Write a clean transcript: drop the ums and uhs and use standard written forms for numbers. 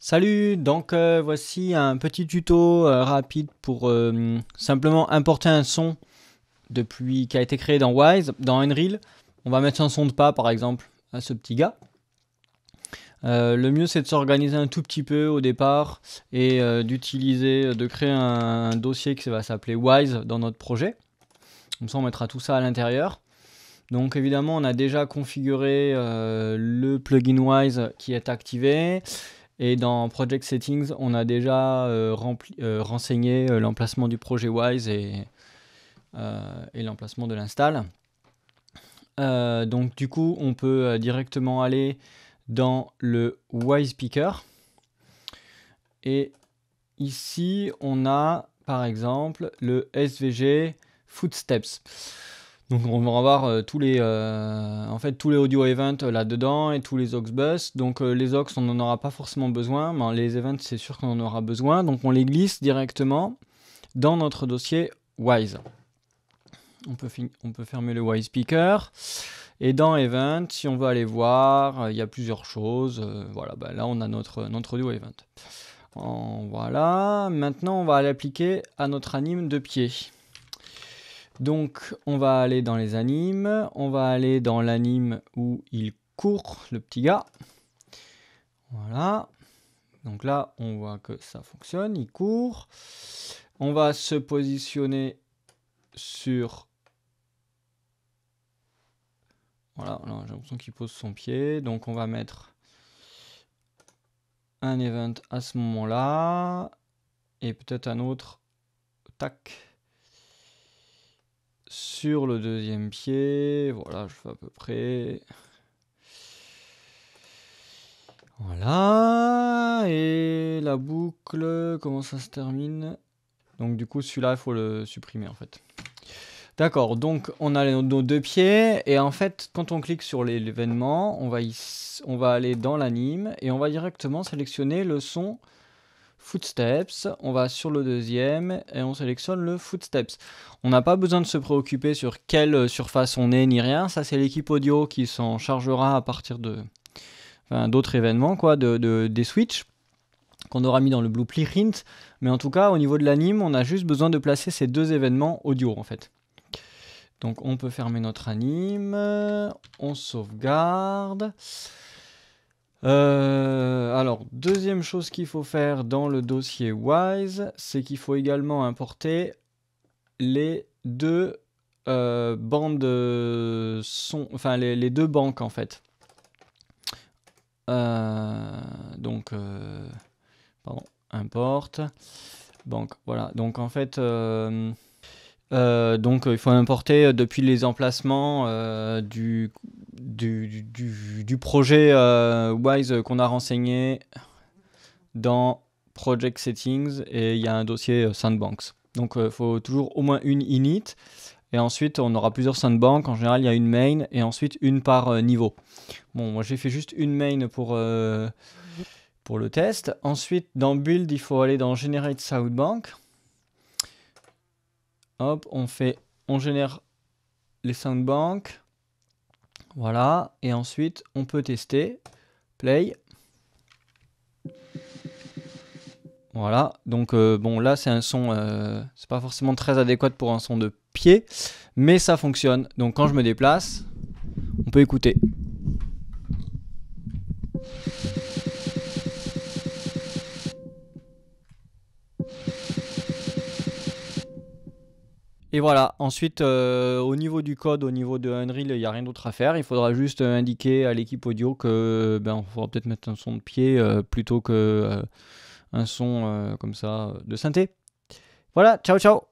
Salut, donc voici un petit tuto rapide pour simplement importer un son qui a été créé dans Wise, dans Unreal. On va mettre un son de pas par exemple à ce petit gars. Le mieux c'est de s'organiser un tout petit peu au départ et de créer un dossier qui va s'appeler Wise dans notre projet. Comme ça on mettra tout ça à l'intérieur. Donc évidemment on a déjà configuré le plugin Wise qui est activé. Et dans Project Settings, on a déjà renseigné l'emplacement du projet Wise et l'emplacement de l'install. Donc du coup, on peut directement aller dans le Wise Speaker. Et ici, on a par exemple le SVG Footsteps. Donc on va avoir tous les audio events là-dedans et tous les aux bus. Donc les aux on n'en aura pas forcément besoin, mais les events c'est sûr qu'on en aura besoin. Donc on les glisse directement dans notre dossier Wise. On peut fermer le Wise Speaker. Et dans Event, si on veut aller voir, il y a plusieurs choses. Voilà, là on a notre audio event. Voilà, maintenant on va l'appliquer à notre anime de pied. Donc on va aller dans les animes, on va aller dans l'anime où il court, le petit gars. Voilà. Donc là, on voit que ça fonctionne, il court. On va se positionner sur... Voilà, j'ai l'impression qu'il pose son pied. Donc on va mettre un event à ce moment-là. Et peut-être un autre. Tac. Sur le deuxième pied, voilà, je fais à peu près. Voilà, et la boucle, comment ça se termine? Donc du coup, celui-là, il faut le supprimer en fait. D'accord, donc on a nos deux pieds, et en fait, quand on clique sur l'événement, on va aller dans l'anime, et on va directement sélectionner le son Footsteps, on va sur le deuxième et on sélectionne le Footsteps. On n'a pas besoin de se préoccuper sur quelle surface on est ni rien, ça c'est l'équipe audio qui s'en chargera à partir d'autres événements, des switches qu'on aura mis dans le blueprint. Mais en tout cas, au niveau de l'anime, on a juste besoin de placer ces deux événements audio en fait. Donc on peut fermer notre anime, on sauvegarde. Alors, deuxième chose qu'il faut faire dans le dossier Wise, c'est qu'il faut également importer les deux bandes son, enfin les deux banques en fait. Donc, pardon, import banque. Voilà. Donc en fait. Donc il faut importer depuis les emplacements du projet Wise qu'on a renseigné dans Project Settings, et il y a un dossier Sandbanks. Donc il faut toujours au moins une init, et ensuite on aura plusieurs Sandbanks. En général il y a une main et ensuite une par niveau. Bon, moi j'ai fait juste une main pour le test. Ensuite dans Build il faut aller dans Generate Soundbank. Hop, on génère les soundbanks. Voilà, et ensuite on peut tester. Play. Voilà, donc bon là c'est un son, c'est pas forcément très adéquat pour un son de pied, mais ça fonctionne. Donc quand je me déplace, on peut écouter. Et voilà, ensuite au niveau du code, au niveau de Unreal, il n'y a rien d'autre à faire. Il faudra juste indiquer à l'équipe audio que on faudra peut-être mettre un son de pied plutôt que un son comme ça de synthé. Voilà, ciao ciao.